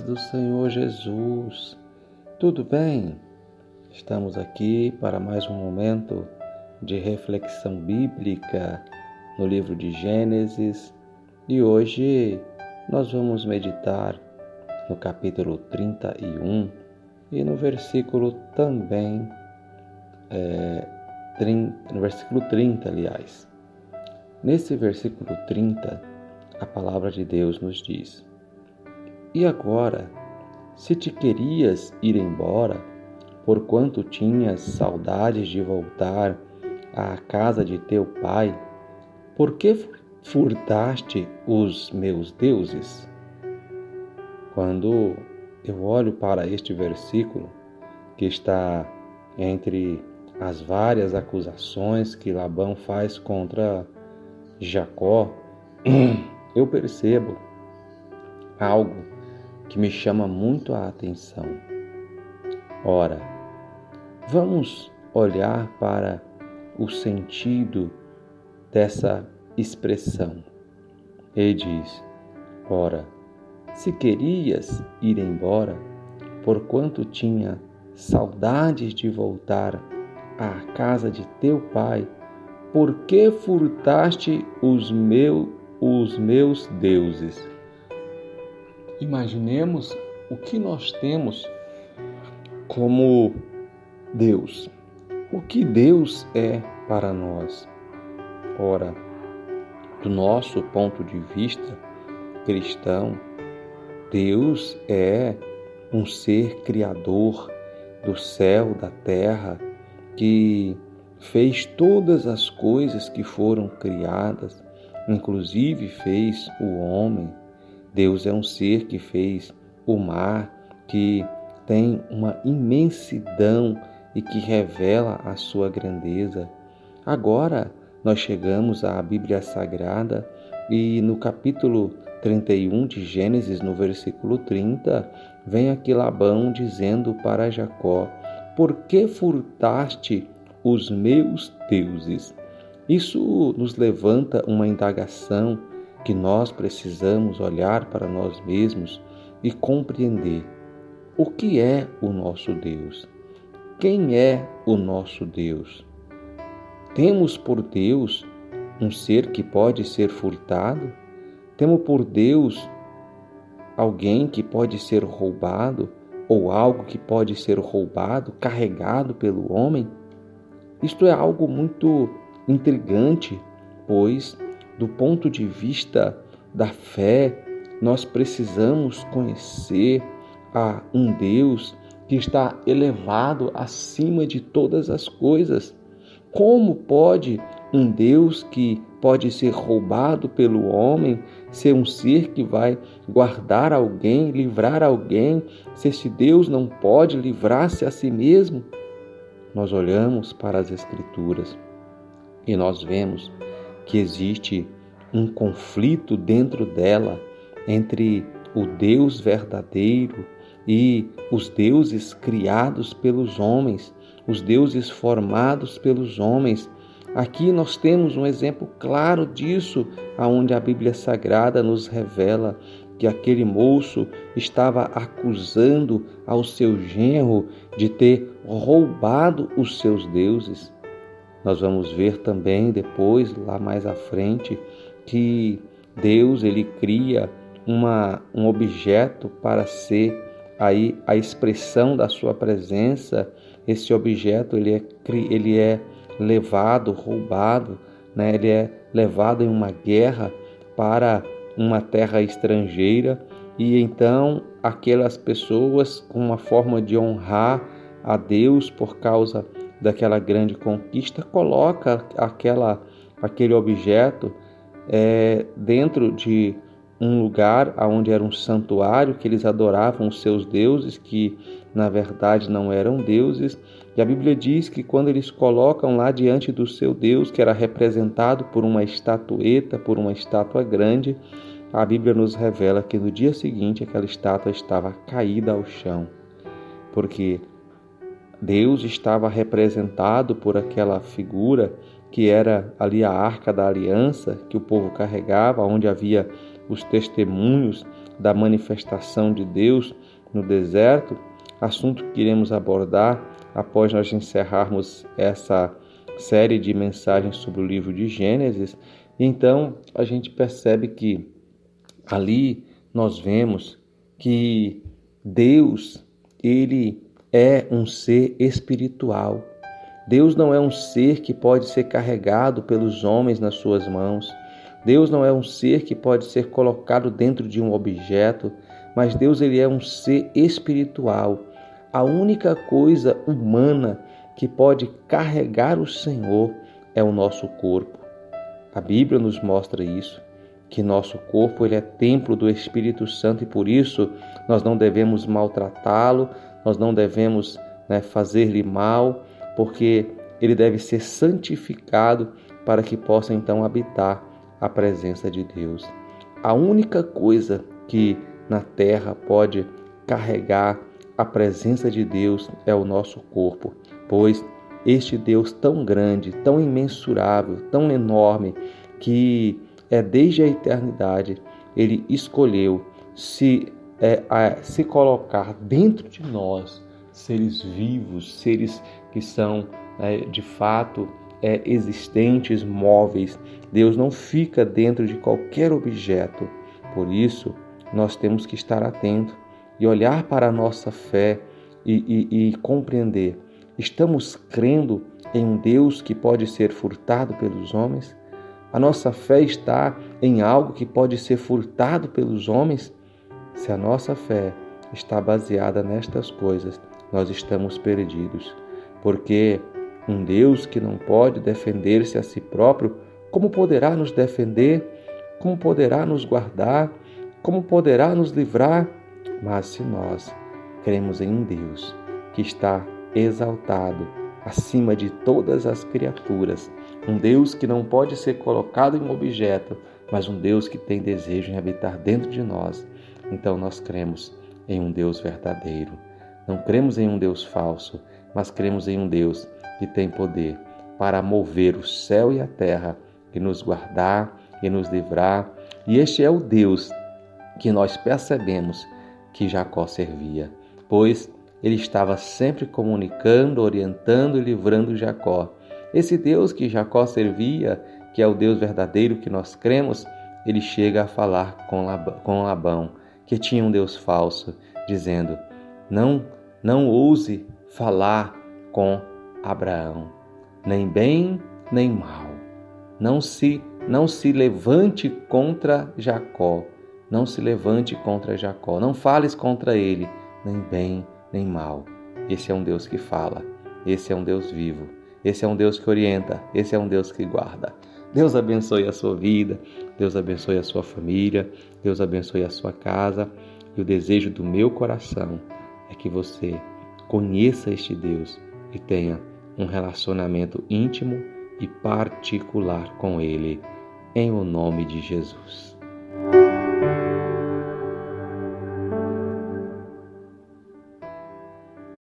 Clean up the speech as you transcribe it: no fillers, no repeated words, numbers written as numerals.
do Senhor Jesus. Tudo bem? Estamos aqui para mais um momento de reflexão bíblica no livro de Gênesis e hoje nós vamos meditar no capítulo 31 e no versículo também, no versículo 30, aliás. Nesse versículo 30, a palavra de Deus nos diz: E agora, se te querias ir embora, porquanto tinhas saudades de voltar à casa de teu pai, por que furtaste os meus deuses? Quando eu olho para este versículo, que está entre as várias acusações que Labão faz contra Jacó, eu percebo algo que me chama muito a atenção. Ora, vamos olhar para o sentido dessa expressão. Ele diz: ora, se querias ir embora, porquanto tinha saudades de voltar à casa de teu pai, por que furtaste os meus deuses? Imaginemos o que nós temos como Deus. O que Deus é para nós? Ora, do nosso ponto de vista cristão, Deus é um ser criador do céu, da terra, que fez todas as coisas que foram criadas, inclusive fez o homem. Deus é um ser que fez o mar, que tem uma imensidão e que revela a sua grandeza. Agora nós chegamos à Bíblia Sagrada e no capítulo 31 de Gênesis, no versículo 30, vem aqui Labão dizendo para Jacó: por que furtaste os meus deuses? Isso nos levanta uma indagação que nós precisamos olhar para nós mesmos e compreender o que é o nosso Deus. Quem é o nosso Deus? Temos por Deus um ser que pode ser furtado? Temos por Deus alguém que pode ser roubado ou algo que pode ser roubado, carregado pelo homem? Isto é algo muito intrigante, pois, do ponto de vista da fé, nós precisamos conhecer a um Deus que está elevado acima de todas as coisas. Como pode um Deus que pode ser roubado pelo homem ser um ser que vai guardar alguém, livrar alguém, se esse Deus não pode livrar-se a si mesmo? Nós olhamos para as Escrituras e nós vemos que existe um conflito dentro dela entre o Deus verdadeiro e os deuses criados pelos homens, os deuses formados pelos homens. Aqui nós temos um exemplo claro disso, onde a Bíblia Sagrada nos revela que aquele moço estava acusando ao seu genro de ter roubado os seus deuses. Nós vamos ver também depois, lá mais à frente, que Deus ele cria um objeto para ser aí a expressão da sua presença. Esse objeto ele é levado, roubado, né? Ele é levado em uma guerra para uma terra estrangeira e então aquelas pessoas, com uma forma de honrar a Deus por causa daquela grande conquista, coloca aquele objeto dentro de um lugar onde era um santuário, que eles adoravam os seus deuses, que na verdade não eram deuses. E a Bíblia diz que quando eles colocam lá diante do seu Deus, que era representado por uma estatueta, por uma estátua grande, a Bíblia nos revela que no dia seguinte aquela estátua estava caída ao chão, porque Deus estava representado por aquela figura que era ali a Arca da Aliança que o povo carregava, onde havia os testemunhos da manifestação de Deus no deserto, assunto que iremos abordar após nós encerrarmos essa série de mensagens sobre o livro de Gênesis. Então, a gente percebe que ali nós vemos que Deus, ele é um ser espiritual. Deus não é um ser que pode ser carregado pelos homens nas suas mãos. Deus não é um ser que pode ser colocado dentro de um objeto, mas Deus, ele é um ser espiritual. A única coisa humana que pode carregar o Senhor é o nosso corpo. A Bíblia nos mostra isso, que nosso corpo, ele é templo do Espírito Santo, e por isso nós não devemos maltratá-lo, nós não devemos fazer-lhe mal, porque ele deve ser santificado para que possa então habitar a presença de Deus. A única coisa que na terra pode carregar a presença de Deus é o nosso corpo, pois este Deus tão grande, tão imensurável, tão enorme, que é desde a eternidade, ele escolheu se colocar dentro de nós, seres vivos, seres que são de fato existentes, móveis. Deus não fica dentro de qualquer objeto. Por isso, nós temos que estar atentos e olhar para a nossa fé e compreender. Estamos crendo em um Deus que pode ser furtado pelos homens? A nossa fé está em algo que pode ser furtado pelos homens? Se a nossa fé está baseada nestas coisas, nós estamos perdidos. Porque um Deus que não pode defender-se a si próprio, como poderá nos defender? Como poderá nos guardar? Como poderá nos livrar? Mas se nós cremos em um Deus que está exaltado acima de todas as criaturas, um Deus que não pode ser colocado em um objeto, mas um Deus que tem desejo em habitar dentro de nós, então nós cremos em um Deus verdadeiro. Não cremos em um Deus falso, mas cremos em um Deus que tem poder para mover o céu e a terra, e nos guardar e nos livrar. E este é o Deus que nós percebemos que Jacó servia, pois ele estava sempre comunicando, orientando e livrando Jacó. Esse Deus que Jacó servia, que é o Deus verdadeiro que nós cremos, ele chega a falar com Labão, que tinha um Deus falso, dizendo: não ouse falar com Abraão, nem bem nem mal. Não se levante contra Jacó. Não se levante contra Jacó. Não fales contra ele, nem bem nem mal. Esse é um Deus que fala. Esse é um Deus vivo. Esse é um Deus que orienta. Esse é um Deus que guarda. Deus abençoe a sua vida. Deus abençoe a sua família. Deus abençoe a sua casa. E o desejo do meu coração é que você conheça este Deus e tenha um relacionamento íntimo e particular com Ele, em o nome de Jesus.